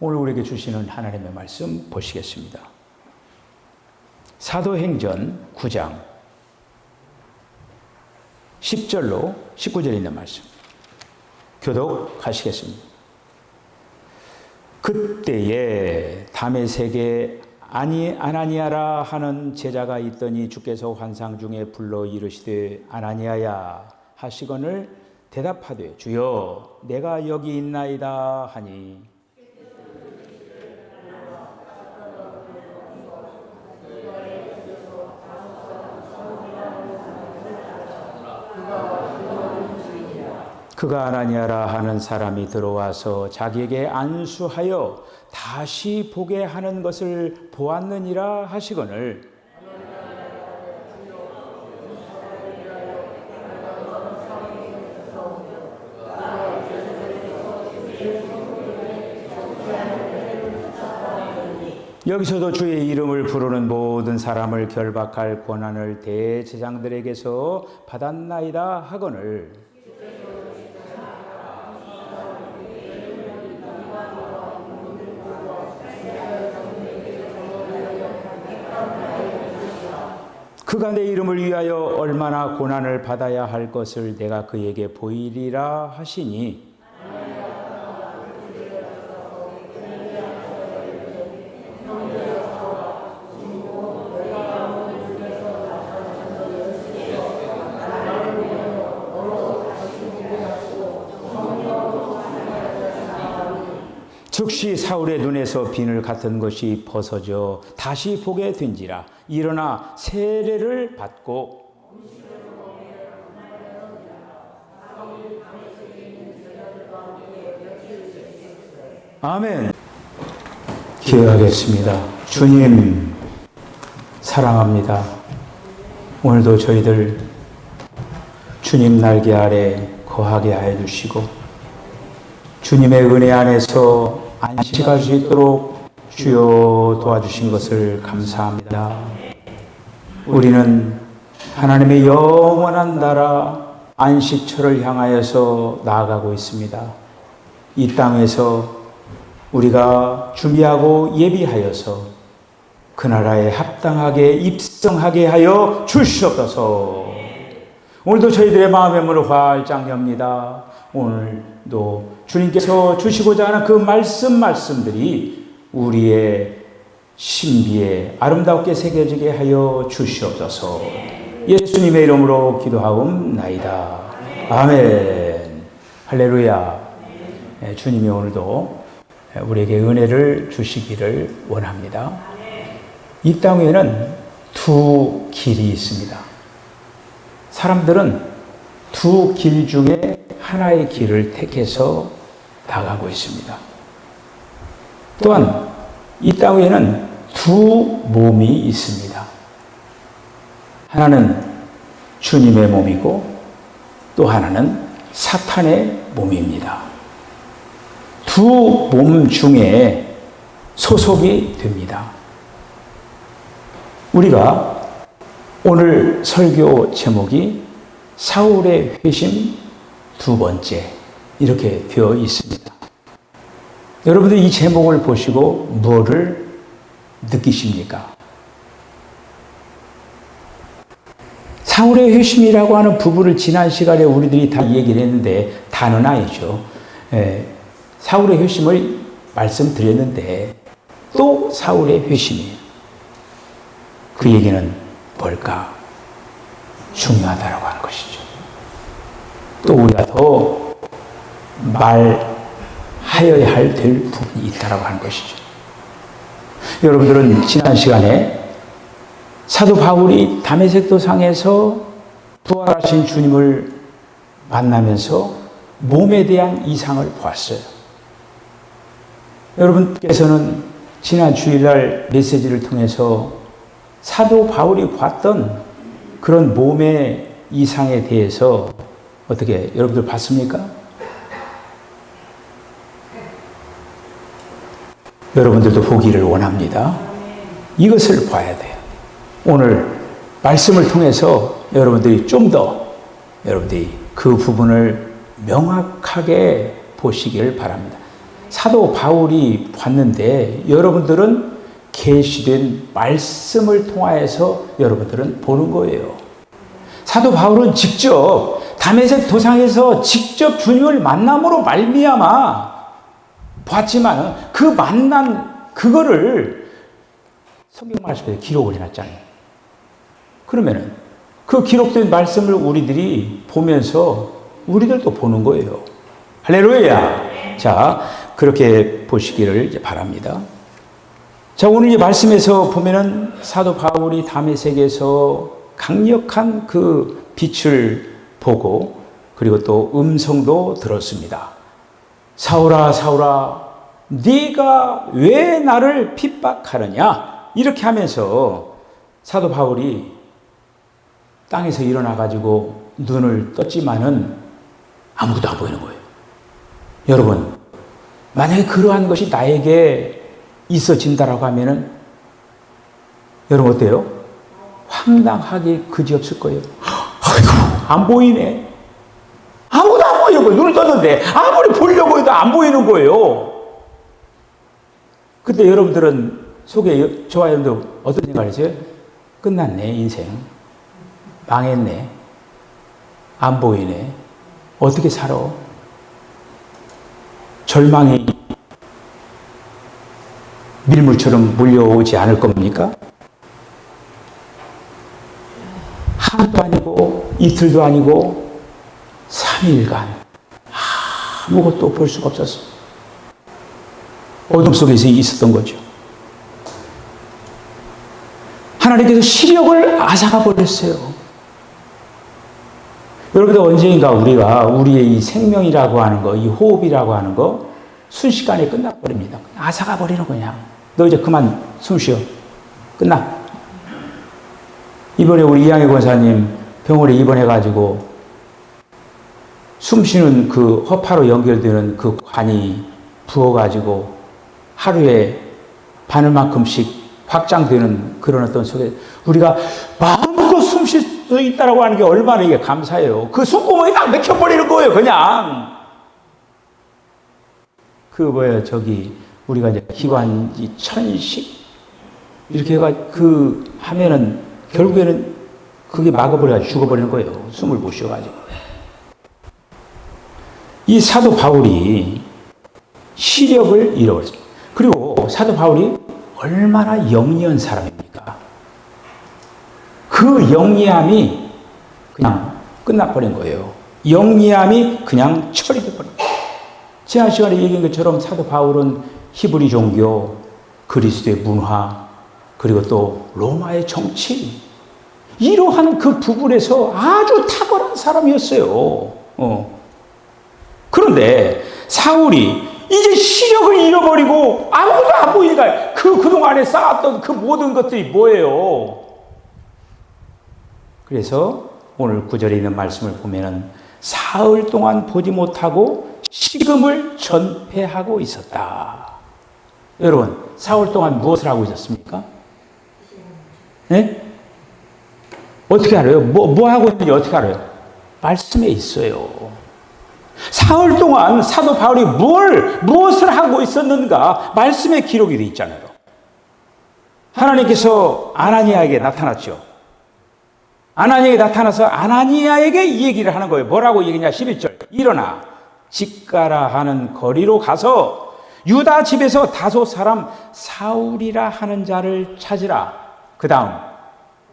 오늘 우리에게 주시는 하나님의 말씀 보시겠습니다. 사도행전 9장 10절로 19절에 있는 말씀 교독하시겠습니다. 그때에 다메섹에 아나니아라 하는 제자가 있더니 주께서 환상 중에 불러 이르시되 아나니아야 하시거늘 대답하되 주여 내가 여기 있나이다 하니 그가 아나니아라 하는 사람이 들어와서 자기에게 안수하여 다시 보게 하는 것을 보았느니라 하시거늘 여기서도 주의 이름을 부르는 모든 사람을 결박할 권한을 대제사장들에게서 받았나이다 하거늘 그가 내 이름을 위하여 얼마나 고난을 받아야 할 것을 내가 그에게 보이리라 하시니 즉시 사울의 눈에서 비늘 같은 것이 벗어져 다시 보게 된지라. 일어나 세례를 받고 아멘. 기도하겠습니다. 주님 사랑합니다. 오늘도 저희들 주님 날개 아래 거하게 하여 주시고 주님의 은혜 안에서 안식할 수 있도록 주여 도와주신 것을 감사합니다. 우리는 하나님의 영원한 나라 안식처를 향하여서 나아가고 있습니다. 이 땅에서 우리가 준비하고 예비하여서 그 나라에 합당하게 입성하게 하여 주시옵소서. 오늘도 저희들의 마음의 문을 활짝 엽니다. 오늘도 주님께서 주시고자 하는 그 말씀들이 우리의 신비에 아름답게 새겨지게 하여 주시옵소서. 예수님의 이름으로 기도하옵나이다. 아멘. 할렐루야. 주님이 오늘도 우리에게 은혜를 주시기를 원합니다. 이 땅에는 두 길이 있습니다. 사람들은 두 길 중에 하나의 길을 택해서 나가고 있습니다. 또한 이 땅 위에는 두 몸이 있습니다. 하나는 주님의 몸이고 또 하나는 사탄의 몸입니다. 두 몸 중에 소속이 됩니다. 우리가 오늘 설교 제목이 사울의 회심 두 번째 이렇게 되어 있습니다. 여러분들 이 제목을 보시고 뭐를 느끼십니까? 사울의 회심이라고 하는 부분을 지난 시간에 우리들이 다 얘기를 했는데 다는 아니죠. 사울의 회심을 말씀드렸는데 또 사울의 회심이에요. 그 얘기는 뭘까? 중요하다고 하는 것이죠. 또 우리가 더 말하여야 할 될 부분이 있다고 하는 것이죠. 여러분들은 지난 시간에 사도 바울이 다메섹 도상에서 부활하신 주님을 만나면서 몸에 대한 이상을 보았어요. 여러분께서는 지난 주일날 메시지를 통해서 사도 바울이 봤던 그런 몸의 이상에 대해서 어떻게 여러분들 봤습니까? 여러분들도 보기를 원합니다. 이것을 봐야 돼요. 오늘 말씀을 통해서 여러분들이 좀 더 여러분들이 그 부분을 명확하게 보시길 바랍니다. 사도 바울이 봤는데 여러분들은 계시된 말씀을 통하여서 여러분들은 보는 거예요. 사도 바울은 직접 다메섹 도상에서 직접 주님을 만남으로 말미암아 봤지만 그 만난 그거를 성경 말씀에 기록을 해놨잖아요. 그러면은 그 기록된 말씀을 우리들이 보면서 우리들도 보는 거예요. 할렐루야. 자, 그렇게 보시기를 이제 바랍니다. 자, 오늘 이 말씀에서 보면은 사도 바울이 다메섹에서 강력한 그 빛을 보고 그리고 또 음성도 들었습니다. 사울아, 사울아, 네가 왜 나를 핍박하느냐? 이렇게 하면서 사도 바울이 땅에서 일어나 가지고 눈을 떴지만은 아무것도 안 보이는 거예요. 여러분, 만약에 그러한 것이 나에게 있어진다라고 하면은 여러분 어때요? 황당하게 그지없을 거예요. 아이고, 안 보이네. 아무도 안 보이는 거예요. 눈을 떴는데 아무리 보려고 해도 안 보이는 거예요. 그때 여러분들은 속에 저와 여러분들 어떤 생각을 했어요? 끝났네, 인생. 망했네. 안 보이네. 어떻게 살아? 절망이 밀물처럼 몰려오지 않을 겁니까? 하루도 아니고 이틀도 아니고 3일간 아무것도 볼 수가 없었어. 어둠 속에서 있었던 거죠. 하나님께서 시력을 앗아가 버렸어요. 여러분들 언젠가 우리가 우리의 이 생명이라고 하는 거, 이 호흡이라고 하는 거 순식간에 끝나버립니다. 앗아가 버리는 거냐. 너 이제 그만 숨 쉬어. 끝나. 이번에 우리 이양희 권사님 병원에 입원해가지고 숨 쉬는 그 허파로 연결되는 그 관이 부어가지고 하루에 바늘만큼씩 확장되는 그런 어떤 속에 우리가 마음껏 숨 쉴 수 있다라고 하는 게 얼마나 이게 감사해요. 그 숨구멍이 딱 막혀버리는 거예요, 그냥. 그 뭐예요, 저기 우리가 이제 기관지 천식 이렇게 해가 그 하면은 결국에는 그게 막아버려가지고 죽어버리는 거예요. 숨을 못 쉬어가지고. 이 사도 바울이 시력을 잃어버렸습니다. 그리고 사도 바울이 얼마나 영리한 사람입니까? 그 영리함이 그냥 끝나버린 거예요. 영리함이 그냥 처리돼버린 거예요. 지난 시간에 얘기한 것처럼 사도 바울은 히브리 종교, 그리스도의 문화, 그리고 또 로마의 정치, 이러한 그 부분에서 아주 탁월한 사람이었어요. 그런데 사울이 이제 시력을 잃어버리고 아무도 안 보이니까 그동안에 쌓았던 그 모든 것들이 뭐예요? 그래서 오늘 9절에 있는 말씀을 보면은 사흘 동안 보지 못하고 식음을 전폐하고 있었다. 여러분, 사흘 동안 무엇을 하고 있었습니까? 네? 어떻게 알아요? 뭐 하고 있는지 어떻게 알아요? 말씀에 있어요. 사흘 동안 사도 바울이 무엇을 하고 있었는가? 말씀에 기록이 되어 있잖아요. 하나님께서 아나니아에게 나타났죠. 아나니아에게 나타나서 아나니아에게 이 얘기를 하는 거예요. 뭐라고 얘기냐? 11절. 일어나 직가라 하는 거리로 가서 유다 집에서 다소 사람 사울이라 하는 자를 찾으라. 그 다음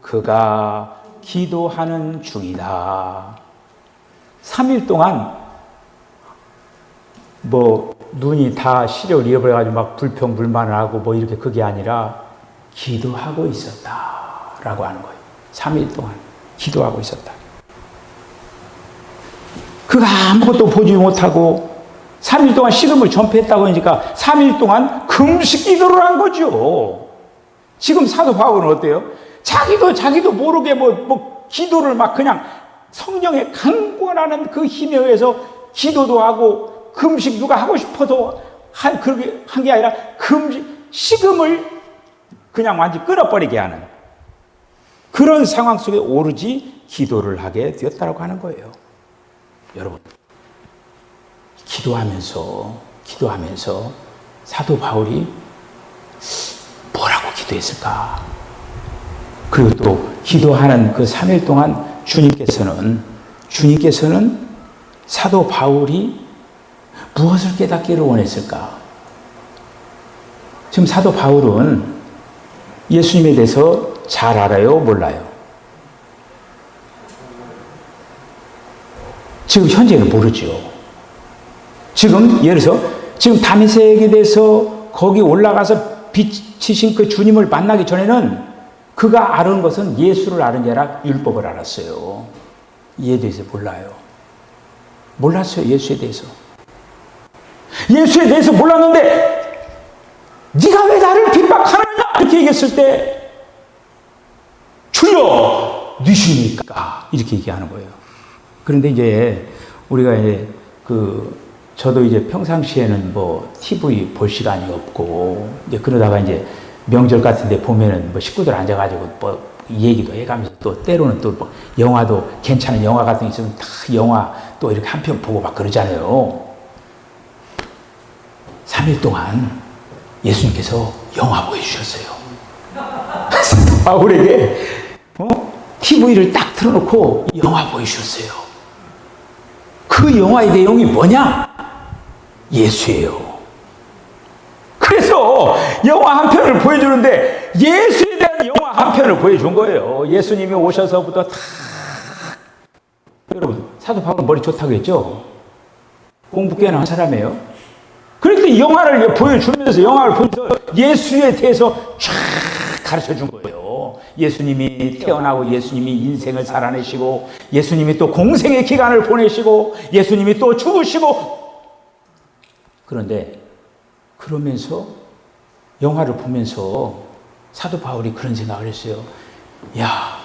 그가 기도하는 중이다. 3일 동안 뭐 눈이 다 시력을 잃어버려가지고 막 불평불만을 하고 뭐 이렇게 그게 아니라 기도하고 있었다라고 하는 거예요. 3일 동안 기도하고 있었다. 그가 아무것도 보지 못하고 3일 동안 식음을 전폐했다고 하니까 3일 동안 금식 기도를 한 거죠. 지금 사도 바울은 어때요? 자기도 모르게 뭐 기도를 막 그냥 성령의 강권하는 그 힘에 의해서 기도도 하고 금식 누가 하고 싶어도 그렇게 한 게 아니라 식음을 그냥 완전히 끊어버리게 하는 그런 상황 속에 오로지 기도를 하게 되었다고 하는 거예요. 여러분, 기도하면서 기도하면서 사도 바울이 뭐라고 기도했을까? 그리고 또 기도하는 그 3일 동안 주님께서는 사도 바울이 무엇을 깨닫기를 원했을까? 지금 사도 바울은 예수님에 대해서 잘 알아요? 몰라요? 지금 현재는 모르죠. 지금 예를 들어서 지금 다메섹에 대해서 거기 올라가서 빛이신 그 주님을 만나기 전에는 그가 아는 것은 예수를 아는 게 아니라 율법을 알았어요. 이에 대해서 몰라요. 몰랐어요. 예수에 대해서. 예수에 대해서 몰랐는데 네가 왜 나를 핍박하느냐 이렇게 얘기했을 때 주여 네 신이니까 이렇게 얘기하는 거예요. 그런데 이제 우리가 이제 저도 이제 평상시에는 뭐 TV 볼 시간이 없고 이제 그러다가 이제 명절 같은 데 보면은 뭐 식구들 앉아가지고 뭐 얘기도 해가면서 또 때로는 또 뭐 영화도 괜찮은 영화 같은 게 있으면 다 영화 또 이렇게 한 편 보고 막 그러잖아요. 3일 동안 예수님께서 영화 보여주셨어요. 바울에게 TV를 딱 틀어놓고 영화 보여주셨어요. 그 영화의 내용이 뭐냐? 예수예요. 그래서 영화 한 편을 보여주는데 예수에 대한 영화 한 편을 보여준 거예요. 예수님이 오셔서부터 다. 여러분 사도 바울은 머리 좋다고 했죠? 공부 꽤나 한 사람이에요. 그런데 영화를 보여주면서 예수에 대해서 쫙 가르쳐 준 거예요. 예수님이 태어나고 예수님이 인생을 살아내시고 예수님이 또 공생의 기간을 보내시고 예수님이 또 죽으시고 그런데 그러면서 영화를 보면서 사도 바울이 그런 생각을 했어요. 야,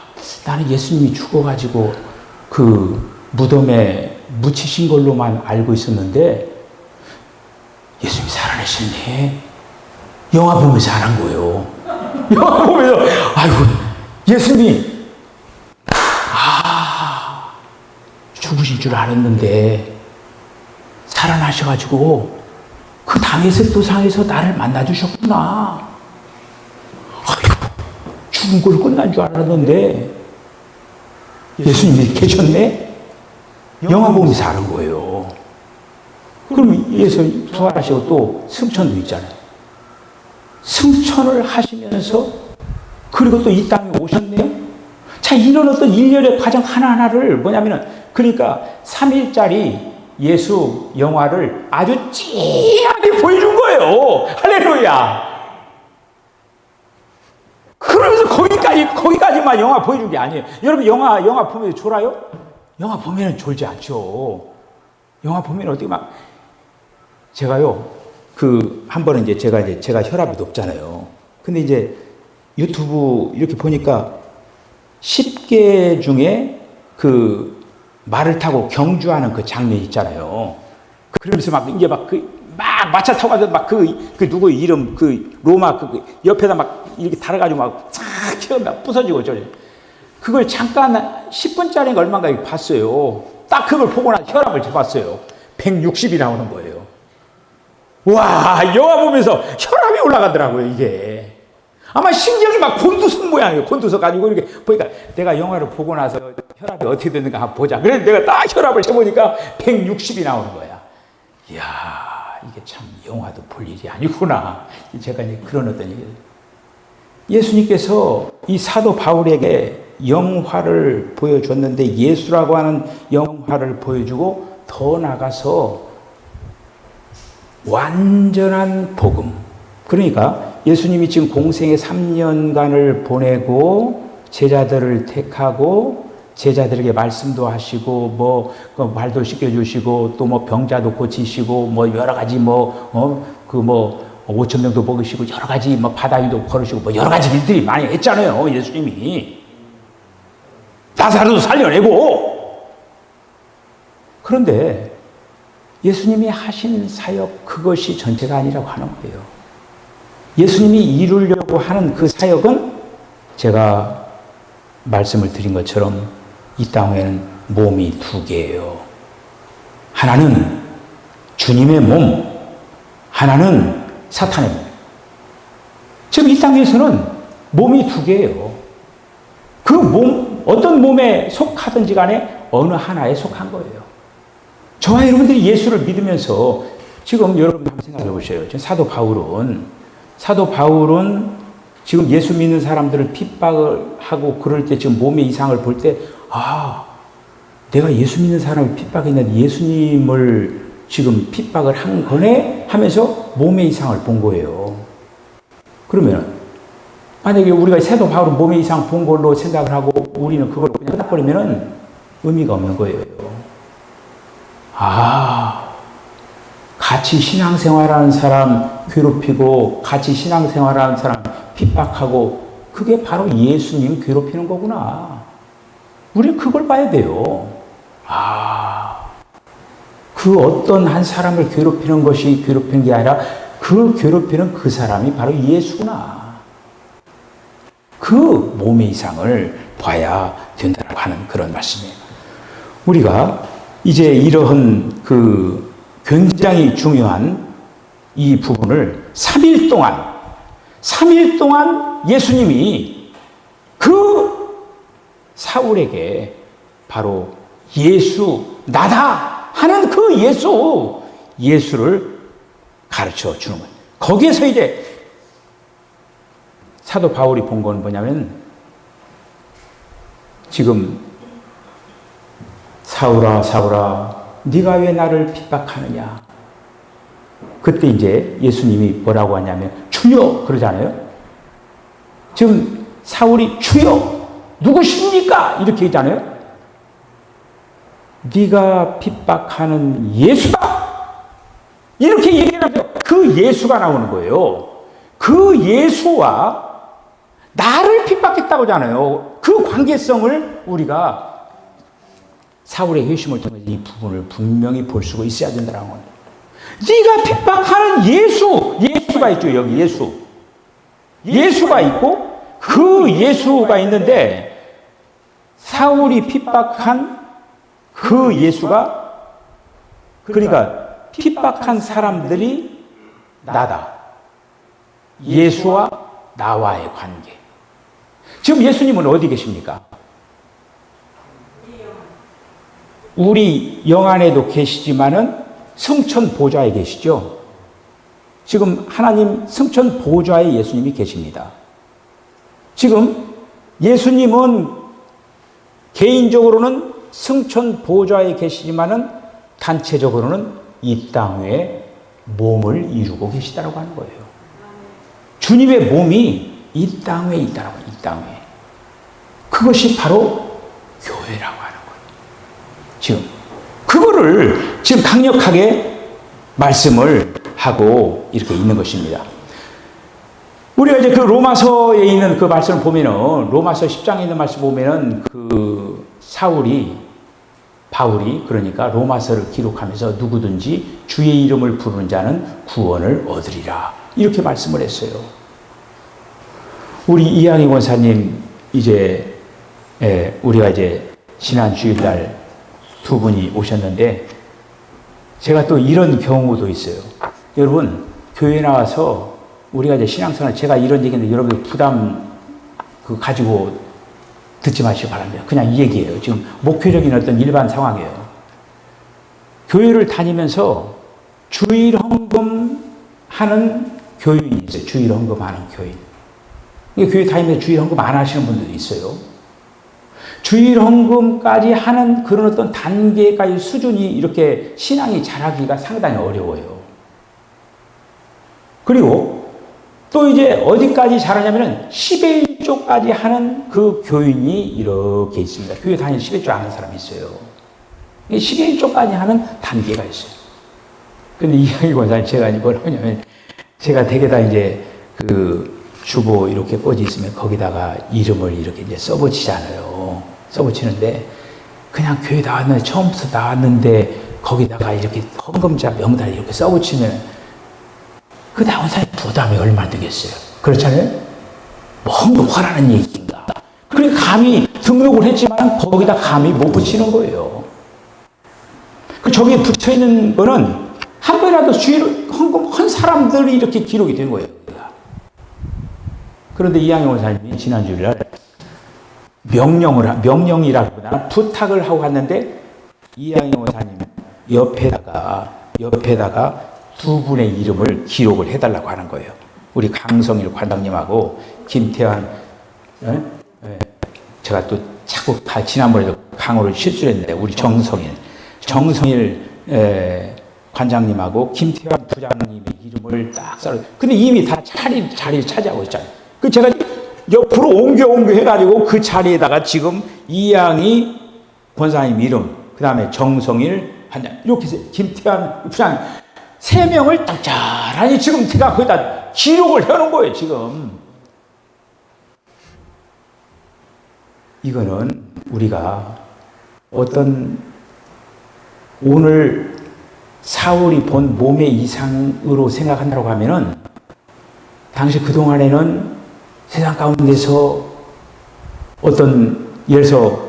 나는 예수님이 죽어가지고 그 무덤에 묻히신 걸로만 알고 있었는데 예수님이 살아내셨네. 영화 보면서 알은 거예요. 영화 보면서 아이고 예수님이 죽으신 줄 알았는데 살아나셔가지고 그 다메섹 도상에서 나를 만나주셨구나. 아이고 죽은 걸 끝난 줄 알았는데 예수님이 계셨네. 영화 보면서 아는 거예요. 그럼 예수님 부활하시고 또 승천도 있잖아요. 승천을 하시면서 그리고 또 이 땅에 오셨네요. 자, 이런 어떤 일련의 과정 하나하나를 뭐냐면은 그러니까 3일짜리 예수 영화를 아주 찡하게 보여준 거예요. 할렐루야. 그러면서 거기까지만 영화 보여준 게 아니에요. 여러분 영화 보면 졸아요? 영화 보면 졸지 않죠. 영화 보면 어떻게 막 제가요 한 번은 이제 제가 혈압이 높잖아요. 근데 이제 유튜브 이렇게 보니까 10개 중에 말을 타고 경주하는 그 장면 있잖아요. 그러면서 막 이제 막 마차 타고 가서 막 누구 이름 로마 옆에다 막 이렇게 달아가지고 막 부서지고 저래. 그걸 잠깐 10분짜리가 얼마인가 봤어요. 딱 그걸 보고 나서 혈압을 재봤어요. 160이 나오는 거예요. 와, 영화 보면서 혈압이 올라가더라고요, 이게. 아마 심장이 막 곤두선 모양이에요. 곤두서 가지고 이렇게 보니까 내가 영화를 보고 나서 혈압이 어떻게 됐는가 한번 보자. 그래서 내가 딱 혈압을 재보니까 160이 나오는 거야. 이야, 이게 참 영화도 볼 일이 아니구나. 제가 이제 그런 어떤 얘기를. 예수님께서 이 사도 바울에게 영화를 보여줬는데 예수라고 하는 영화를 보여주고 더 나가서 완전한 복음. 그러니까 예수님이 지금 공생의 3년간을 보내고 제자들을 택하고 제자들에게 말씀도 하시고 뭐 말도 시켜주시고 또 뭐 병자도 고치시고 뭐 여러 가지 5천 명도 먹으시고 여러 가지 뭐 바다 위도 걸으시고 뭐 여러 가지 일들이 많이 했잖아요. 예수님이 나사로도 살려내고. 그런데 예수님이 하신 사역 그것이 전체가 아니라고 하는 거예요. 예수님이 이루려고 하는 그 사역은 제가 말씀을 드린 것처럼 이 땅에는 몸이 두 개예요. 하나는 주님의 몸, 하나는 사탄의 몸. 지금 이 땅에서는 몸이 두 개예요. 그 몸, 어떤 몸에 속하든지 간에 어느 하나에 속한 거예요. 저와 여러분들이 예수를 믿으면서 지금 여러분 한번 생각해 보세요. 지금 사도 바울은 지금 예수 믿는 사람들을 핍박을 하고 그럴 때 지금 몸의 이상을 볼 때, 내가 예수 믿는 사람을 핍박했는데 예수님을 지금 핍박을 한 거네? 하면서 몸의 이상을 본 거예요. 그러면 만약에 우리가 사도 바울은 몸의 이상 본 걸로 생각을 하고 우리는 그걸 그냥 끝나버리면 의미가 없는 거예요. 같이 신앙생활하는 사람 괴롭히고 같이 신앙생활하는 사람 핍박하고 그게 바로 예수님 괴롭히는 거구나. 우리는 그걸 봐야 돼요. 그 어떤 한 사람을 괴롭히는 것이 괴롭히는 게 아니라 그 괴롭히는 그 사람이 바로 예수구나. 그 몸의 이상을 봐야 된다고 하는 그런 말씀이에요. 우리가 이제 이러한 그 굉장히 중요한 이 부분을 3일 동안 예수님이 그 사울에게 바로 예수, 나다 하는 그 예수를 가르쳐 주는 거예요. 거기에서 이제 사도 바울이 본 건 뭐냐면 지금 사울아 네가 왜 나를 핍박하느냐. 그때 이제 예수님이 뭐라고 하냐면 주여 그러잖아요. 지금 사울이 주여 누구십니까? 이렇게 했잖아요. 네가 핍박하는 예수다. 이렇게 얘기하면 그 예수가 나오는 거예요. 그 예수와 나를 핍박했다고 하잖아요. 그 관계성을 우리가 사울의 회심을 통해서 이 부분을 분명히 볼 수가 있어야 된다는 거예요. 네가 핍박하는 예수가 있죠. 여기 예수가 있고 그 예수가 있는데 사울이 핍박한 그 예수가 그러니까 핍박한 사람들이 나다. 예수와 나와의 관계. 지금 예수님은 어디 계십니까? 우리 영 안에도 계시지만은 승천 보좌에 계시죠. 지금 하나님 승천 보좌에 예수님이 계십니다. 지금 예수님은 개인적으로는 승천 보좌에 계시지만은 단체적으로는 이 땅에 몸을 이루고 계시다라고 하는 거예요. 주님의 몸이 이 땅에 있다라고 해요. 이 땅에. 그것이 바로 교회라고 하는 거예요. 지금 그거를 지금 강력하게 말씀을 하고 이렇게 있는 것입니다. 우리가 이제 그 로마서에 있는 그 말씀을 보면은 로마서 10장에 있는 말씀 보면은 그 바울이 그러니까 로마서를 기록하면서 누구든지 주의 이름을 부르는 자는 구원을 얻으리라. 이렇게 말씀을 했어요. 우리 이양희 권사님 이제 우리가 이제 지난 주일날 두 분이 오셨는데 제가 또 이런 경우도 있어요. 여러분 교회 나와서 우리가 이제 신앙생활 제가 이런 얘기인데 여러분 부담 가지고 듣지 마시기 바랍니다. 그냥 이 얘기예요. 지금 목회적인 어떤 일반 상황이에요. 교회를 다니면서 주일 헌금 하는 교인이 있어요. 주일 헌금 하는 교인. 교회 다니면서 주일 헌금 안 하시는 분들도 있어요. 주일 헌금까지 하는 그런 어떤 단계까지 수준이 이렇게 신앙이 자라기가 상당히 어려워요. 그리고 또 이제 어디까지 자라냐면은 10의 1조까지 하는 그 교인이 이렇게 있습니다. 교회 다니는 10의 1조 아는 사람이 있어요. 10의 1조까지 하는 단계가 있어요. 근데 이양희 권사님 제가 뭐라고 하냐면 제가 댁에다 이제 그 주보 이렇게 꽂이 있으면 거기다가 이름을 이렇게 이제 써붙이잖아요. 써붙이는데 그냥 교회 나왔는데 처음부터 나왔는데 거기다가 이렇게 헌금자 명단 이렇게 써붙이면 그 나온 사람이 부담이 얼마나 되겠어요. 그렇잖아요. 뭐 헌금하라는 얘기인가. 그러니까 감히 등록을 했지만 거기다 감히 못 붙이는 거예요. 그 저기에 붙여있는 거는 한 번이라도 주의를 헌금한 사람들이 이렇게 기록이 된 거예요. 그런데 이양희 원사님이 지난 주일날 명령이라기보다는 부탁을 하고 갔는데 이양희 원사님 옆에다가 두 분의 이름을 기록을 해달라고 하는 거예요. 우리 강성일 관장님하고 김태환, 제가 또 자꾸 지난번에도 강호를 실수했는데 우리 정성일 관장님하고 김태환 부장님의 이름을 딱 써요. 근데 이미 다 자리를 차지하고 있잖아요. 그 제가 옆으로 옮겨 해가지고 그 자리에다가 지금 이양희 권사님 이름, 그 다음에 정성일 관장, 이렇게 해서 김태환 부장 3명을 딱자라니 지금 제가 거기다 기록을 해놓은 거예요, 지금. 이거는 우리가 어떤 오늘 사울이 본 몸의 이상으로 생각한다고 하면은 당시 그동안에는 세상 가운데서 어떤 예를 들어서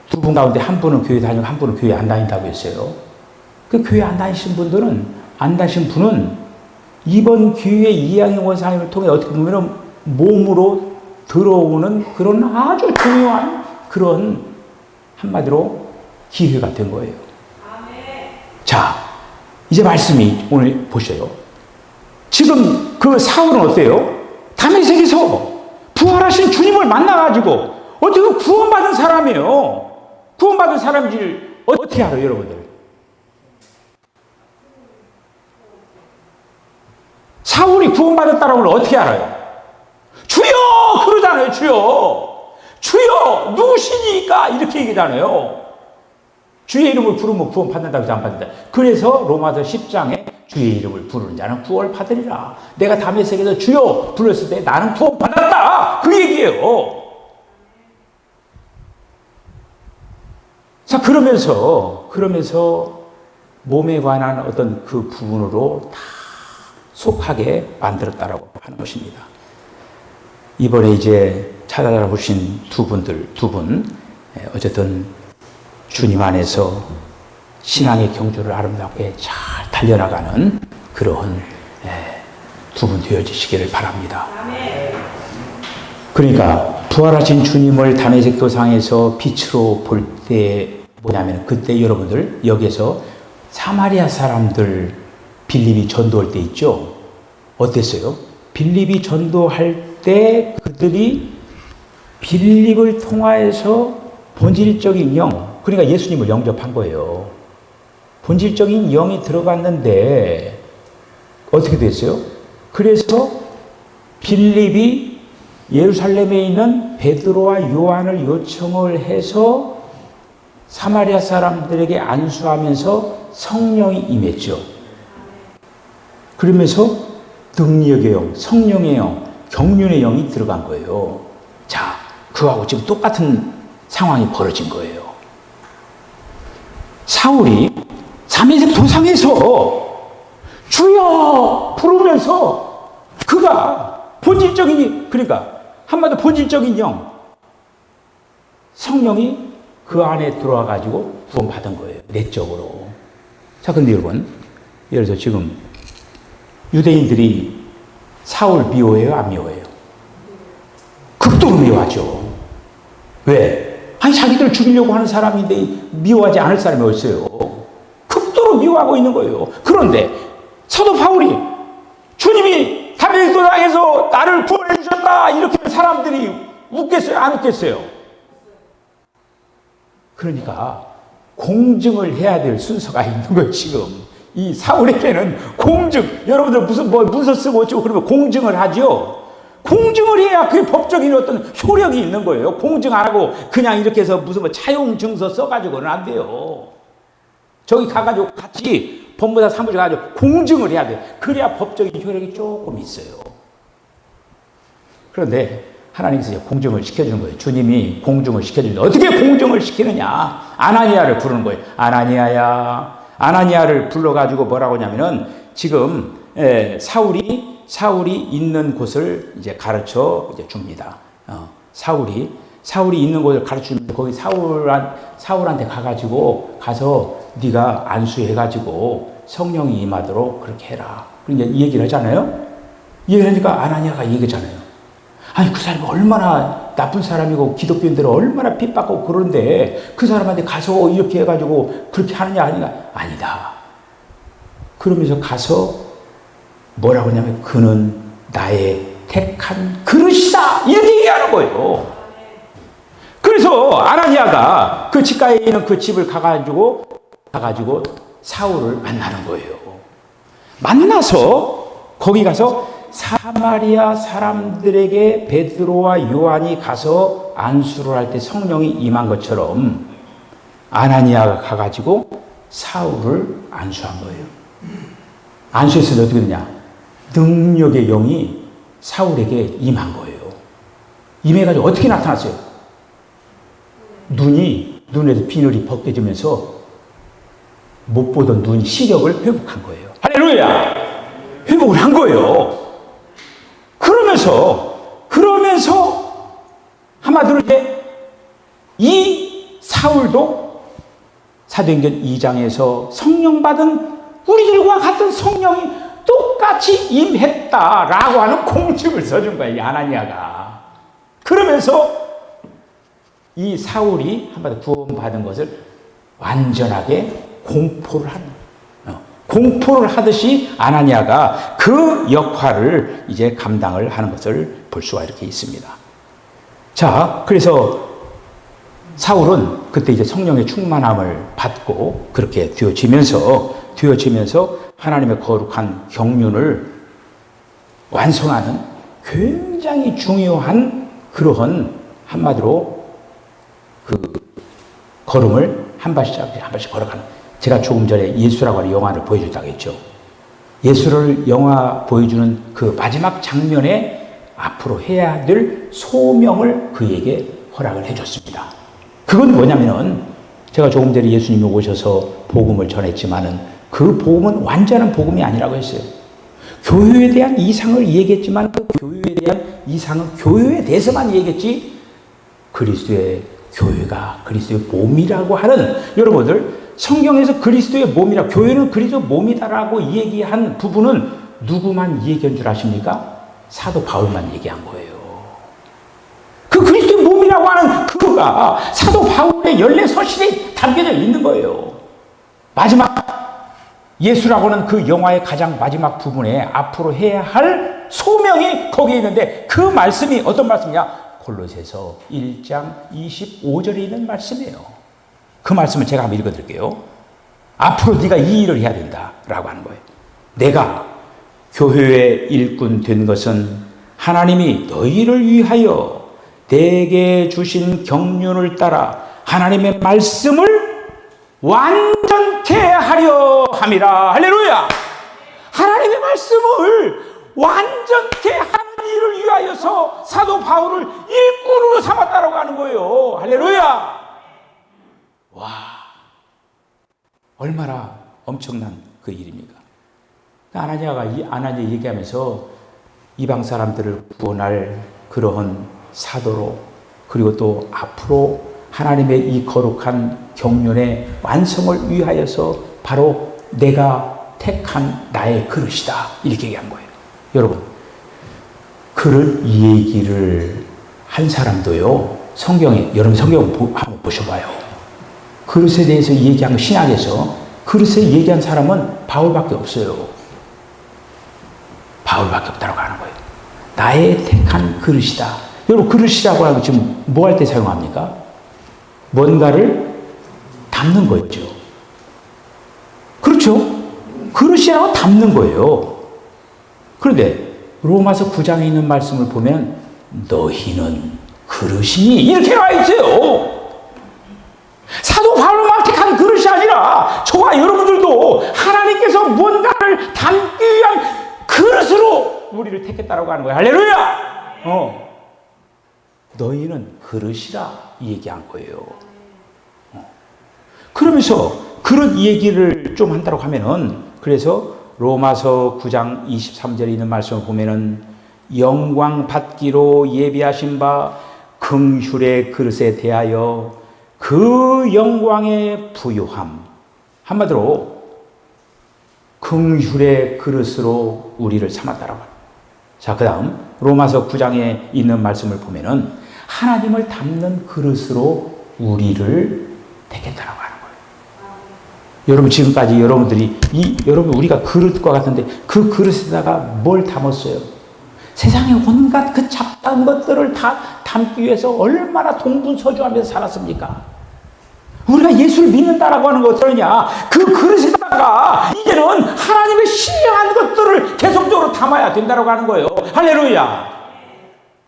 두 분 가운데 한 분은 교회 다니고 한 분은 교회 안 다닌다고 했어요. 그 교회 안 다니신 분은 이번 기회에 이양희 원사님을 통해 어떻게 보면 몸으로 들어오는 그런 아주 중요한 그런 한마디로 기회가 된 거예요. 자, 이제 말씀이 오늘 보셔요. 지금 그 사울은 어때요? 다메섹에서 부활하신 주님을 만나가지고 어떻게 구원받은 사람이에요. 구원받은 사람인지를 어떻게 알아요, 여러분들? 사울이 구원받았다는 걸 어떻게 알아요? 주여! 그러잖아요, 주여! 주여! 누구시니까? 이렇게 얘기하잖아요. 주의 이름을 부르면 구원 받는다, 그래서 안 받는다. 그래서 로마서 10장에 주의 이름을 부르는 자는 구원을 받으리라. 내가 다메섹에서 주여 불렀을 때 나는 구원 받았다. 그 얘기예요. 자, 그러면서 몸에 관한 어떤 그 부분으로 다 속하게 만들었다라고 하는 것입니다. 이번에 이제 찾아보신 두 분, 어쨌든 주님 안에서 신앙의 경주를 아름답게 잘 달려나가는 그런 두 분 되어지시기를 바랍니다. 그러니까 부활하신 주님을 다메섹 도상에서 빛으로 볼 때 뭐냐면 그때 여러분들 여기에서 사마리아 사람들 빌립이 전도할 때 있죠. 어땠어요? 빌립이 전도할 때 그들이 빌립을 통하여서 본질적인 영, 그러니까 예수님을 영접한 거예요. 본질적인 영이 들어갔는데 어떻게 됐어요? 그래서 빌립이 예루살렘에 있는 베드로와 요한을 요청을 해서 사마리아 사람들에게 안수하면서 성령이 임했죠. 그러면서 능력의 영, 성령의 영, 경륜의 영이 들어간 거예요. 자, 그거하고 지금 똑같은 상황이 벌어진 거예요. 사울이 다메섹 도상에서 주여 부르면서 그가 본질적인, 그러니까 한마디로 본질적인 영, 성령이 그 안에 들어와 가지고 구원받은 거예요. 내적으로. 자, 근데 여러분, 예를 들어서 지금 유대인들이 사울 미워해요, 안 미워해요? 극도로 미워하죠. 왜? 아니, 자기들 죽이려고 하는 사람인데 미워하지 않을 사람이 어딨어요? 극도로 미워하고 있는 거예요. 그런데 사도 바울이 주님이 다메섹 도상에서 나를 구원해 주셨다 이렇게 사람들이 웃겠어요, 안 웃겠어요? 그러니까 공증을 해야 될 순서가 있는 거예요. 지금 이 사울에게는 공증, 여러분들 무슨 문서 쓰고 어쩌고 그러면 공증을 하죠. 공증을 해야 그게 법적인 어떤 효력이 있는 거예요. 공증 안 하고 그냥 이렇게 해서 무슨 차용 증서 써가지고는 안 돼요. 저기 가가지고 같이 법무사 사무실 가가지고 공증을 해야 돼요. 그래야 법적인 효력이 조금 있어요. 그런데 하나님께서 공증을 시켜주는 거예요. 주님이 공증을 시켜주는데 어떻게 공증을 시키느냐? 아나니아를 부르는 거예요. 아나니아야. 아나니아를 불러가지고 뭐라고 하냐면은 지금 사울이 있는 곳을 이제 가르쳐 이제 줍니다. 사울이 있는 곳을 가르쳐 주는데 거기 사울한테 가서 네가 안수해가지고 성령이 임하도록 그렇게 해라. 그러니까 이 얘기를 하잖아요. 이 얘기를 하니까 아나니아가 얘기잖아요. 아니 그 사람이 얼마나 나쁜 사람이고 기독교인들은 얼마나 핍박하고 그러는데 그 사람한테 가서 이렇게 해가지고 그렇게 하느냐 아니냐. 아니다. 그러면서 가서 뭐라고 하냐면 그는 나의 택한 그릇이다. 이렇게 얘기하는 거예요. 그래서 아나니아가 그 집가에 있는 그 집을 가가지고 사울을 만나는 거예요. 만나서 거기 가서 사마리아 사람들에게 베드로와 요한이 가서 안수를 할 때 성령이 임한 것처럼 아나니아가 가가지고 사울을 안수한 거예요. 안수했을 때 어떻게 되냐? 능력의 영이 사울에게 임한 거예요. 임해가지고 어떻게 나타났어요? 눈에서 비늘이 벗겨지면서 못 보던 눈 시력을 회복한 거예요. 할렐루야! 회복을 한 거예요. 그러면서 한마디로 이제 이 사울도 사도행전 2장에서 성령 받은 우리들과 같은 성령이 똑같이 임했다라고 하는 공식을 써준 거예요. 이 아나니아가. 그러면서 이 사울이 한마디로 구원받은 것을 완전하게 공포를 하듯이 아나니아가 그 역할을 이제 감당을 하는 것을 볼 수가 이렇게 있습니다. 자, 그래서 사울은 그때 이제 성령의 충만함을 받고 그렇게 되어지면서 하나님의 거룩한 경륜을 완성하는 굉장히 중요한 그러한 한마디로 그 걸음을 한 발씩 걸어가는. 제가 조금 전에 예수라고 하는 영화를 보여줬다고 했죠. 예수를 영화 보여주는 그 마지막 장면에 앞으로 해야 될 소명을 그에게 허락을 해줬습니다. 그건 뭐냐면은 제가 조금 전에 예수님이 오셔서 복음을 전했지만은 그 복음은 완전한 복음이 아니라고 했어요. 교회에 대한 이상을 얘기했지만 그 교회에 대한 이상은 교회에 대해서만 얘기했지 그리스도의 교회가 그리스도의 몸이라고 하는 여러분들 성경에서 그리스도의 몸이라 교회는 그리스도의 몸이다라고 얘기한 부분은 누구만 얘기한 줄 아십니까? 사도 바울만 얘기한 거예요. 그 그리스도의 몸이라고 하는 그거가 사도 바울의 14서신에 담겨져 있는 거예요. 마지막 예수라고 하는 그 영화의 가장 마지막 부분에 앞으로 해야 할 소명이 거기에 있는데 그 말씀이 어떤 말씀이냐? 골로새서 1장 25절에 있는 말씀이에요. 그 말씀을 제가 한번 읽어드릴게요. 앞으로 네가 이 일을 해야 된다라고 하는 거예요. 내가 교회의 일꾼 된 것은 하나님이 너희를 위하여 내게 주신 경륜을 따라 하나님의 말씀을 완전케 하려 함이라. 할렐루야! 하나님의 말씀을 완전케 하는 일을 위하여서 사도 바울을 일꾼으로 삼았다라고 하는 거예요. 할렐루야! 와, 얼마나 엄청난 그 일입니까? 아나니아 얘기하면서 이방 사람들을 구원할 그러한 사도로 그리고 또 앞으로 하나님의 이 거룩한 경륜의 완성을 위하여서 바로 내가 택한 나의 그릇이다 이렇게 얘기한 거예요. 여러분, 그릇 얘기를 한 사람도요 여러분 성경 한번 보셔봐요. 그릇에 대해서 얘기한 신약에서 그릇에 얘기한 사람은 바울밖에 없어요. 바울밖에 없다고 하는 거예요. 나의 택한 그릇이다. 여러분 그릇이라고 하는 거 지금 뭐 할 때 사용합니까? 뭔가를 담는 거죠. 그렇죠? 그릇이라고 담는 거예요. 그런데 로마서 9장에 있는 말씀을 보면 너희는 그릇이니 이렇게 나와 있어요. 사도 바울만 택한 그릇이 아니라 저와 여러분들도 하나님께서 뭔가를 담기 위한 그릇으로 우리를 택했다라고 하는 거예요. 할렐루야! 너희는 그릇이라 얘기한 거예요. 그러면서 그릇 얘기를 좀 한다고 하면은 그래서 로마서 9장 23절에 있는 말씀을 보면은 영광 받기로 예비하신 바 긍휼의 그릇에 대하여 그 영광의 부요함. 한마디로 긍휼의 그릇으로 우리를 삼았다라고 합니다. 자, 그 다음 로마서 9장에 있는 말씀을 보면은 하나님을 담는 그릇으로 우리를 택했다라고 하는 거예요. 여러분, 지금까지 여러분들이 여러분 우리가 그릇과 같은데 그 그릇에다가 뭘 담았어요? 세상에 온갖 그 잡다한 것들을 다 담기 위해서 얼마나 동분서주하면서 살았습니까? 우리가 예수를 믿는다라고 하는 거 어떠냐? 그 그릇에다가 이제는 하나님의 신령한 것들을 계속적으로 담아야 된다라고 하는 거예요. 할렐루야!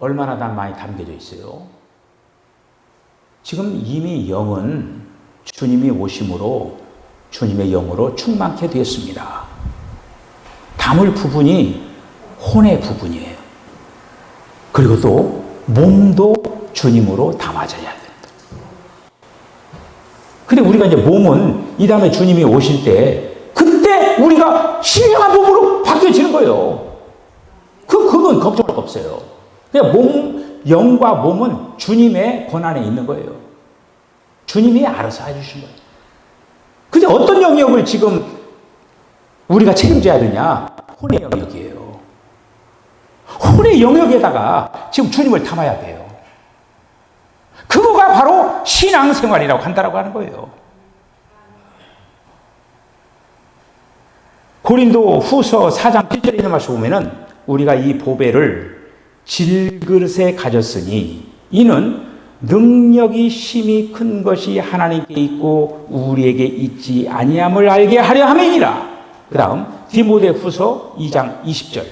얼마나 많이 담겨져 있어요? 지금 이미 영은 주님이 오심으로 주님의 영으로 충만케 되었습니다. 담을 부분이 혼의 부분이에요. 그리고 또 몸도 주님으로 담아져야 된다. 근데 우리가 이제 몸은 이 다음에 주님이 오실 때 그때 우리가 신령한 몸으로 바뀌어지는 거예요. 그건 걱정할 거 없어요. 그냥 영과 몸은 주님의 권한에 있는 거예요. 주님이 알아서 해주신 거예요. 근데 어떤 영역을 지금 우리가 책임져야 되냐? 혼의 영역이에요. 혼의 영역에다가 지금 주님을 담아야 돼요. 그거가 바로 신앙생활이라고 한다라고 하는 거예요. 고린도 후서 4장 7절에 있는 말씀 보면은 우리가 이 보배를 질그릇에 가졌으니 이는 능력이 심히 큰 것이 하나님께 있고 우리에게 있지 아니함을 알게 하려 함이니라. 그 다음 디모데 후서 2장 20절.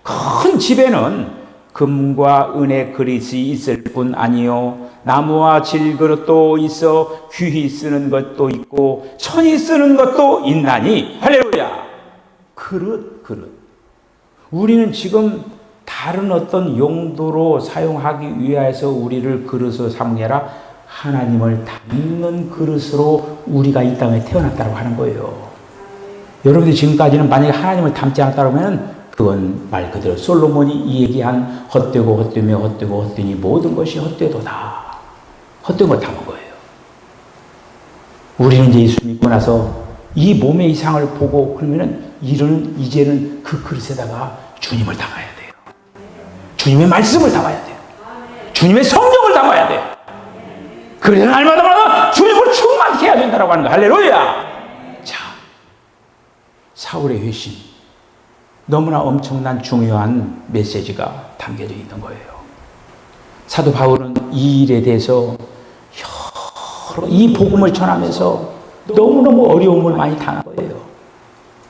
큰 집에는 금과 은의 그릇이 있을 뿐 아니요 나무와 질그릇도 있어 귀히 쓰는 것도 있고 천이 쓰는 것도 있나니 할렐루야. 그릇. 우리는 지금 다른 어떤 용도로 사용하기 위해서 우리를 그릇으로 삼게라 하나님을 담는 그릇으로 우리가 이 땅에 태어났다고 하는 거예요. 여러분들이 지금까지는 만약에 하나님을 담지 않았다고 하면 그건 말 그대로 솔로몬이 이 얘기한 헛되고 헛되며 헛되고 헛되니 모든 것이 헛되도다. 헛된 걸 담은 거예요. 우리는 이제 예수 믿고 나서 이 몸의 이상을 보고 그러면은 이제는 그 그릇에다가 주님을 담아야 돼요. 주님의 말씀을 담아야 돼요. 주님의 성령을 담아야 돼요. 그래서 날마다 주님을 충만케 해야 된다고 하는 거예요. 할렐루야! 자, 사울의 회심. 너무나 엄청난 중요한 메시지가 담겨져 있는 거예요. 사도 바울은 이 일에 대해서 이 복음을 전하면서 너무너무 어려움을 많이 당한 거예요.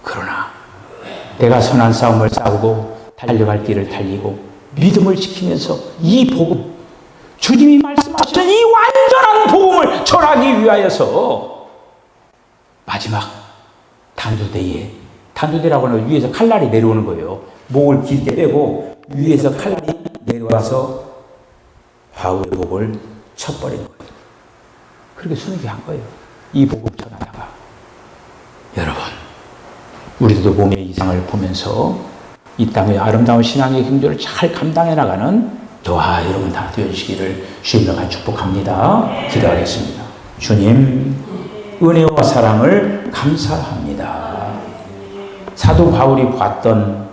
그러나 내가 선한 싸움을 싸우고 달려갈 길을 달리고 믿음을 지키면서 이 복음, 주님이 말씀하시는 이 완전한 복음을 전하기 위하여서 마지막 단두대라고 하는 위에서 칼날이 내려오는 거예요. 목을 길게 빼고 위에서 칼날이 내려와서 바울의 목을 쳐버린 거예요. 그렇게 순하게 한 거예요. 이 복음 전하다가. 여러분, 우리도 몸의 이상을 보면서 이 땅의 아름다운 신앙의 경주를 잘 감당해 나가는 저와 여러분 다 되어주시기를 주님으로 간 축복합니다. 기도하겠습니다. 주님, 은혜와 사랑을 감사합니다. 사도 바울이 봤던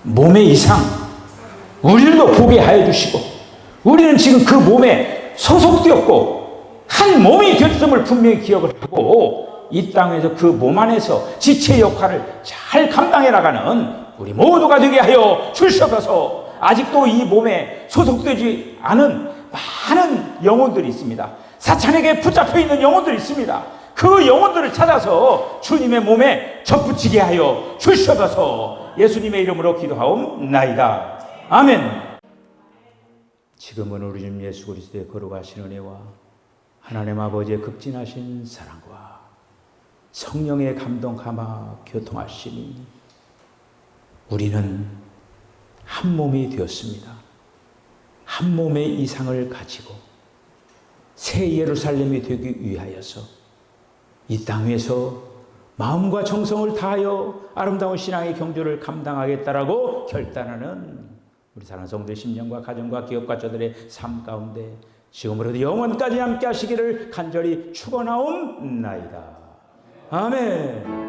몸의 이상, 우리들도 보게 하여 주시고, 우리는 지금 그 몸에 소속되었고, 한 몸이 되었음을 분명히 기억을 하고, 이 땅에서 그 몸 안에서 지체 역할을 잘 감당해 나가는 우리 모두가 되게 하여 주시옵소서. 아직도 이 몸에 소속되지 않은 많은 영혼들이 있습니다. 사탄에게 붙잡혀 있는 영혼들이 있습니다. 그 영혼들을 찾아서 주님의 몸에 접붙이게 하여 주시옵소서. 예수님의 이름으로 기도하옵나이다. 아멘. 지금은 우리 주님 예수 그리스도의 거룩하신 은혜와 하나님 아버지의 극진하신 사랑과 성령의 감동 감화 교통하시니 우리는 한 몸이 되었습니다. 한 몸의 이상을 가지고 새 예루살렘이 되기 위하여서 이 땅 위에서 마음과 정성을 다하여 아름다운 신앙의 경주를 감당하겠다라고 결단하는 우리 사랑하는 성도의 심령과 가정과 기업과 저들의 삶 가운데 지금으로도 영원까지 함께 하시기를 간절히 축원하옵나이다. 아멘.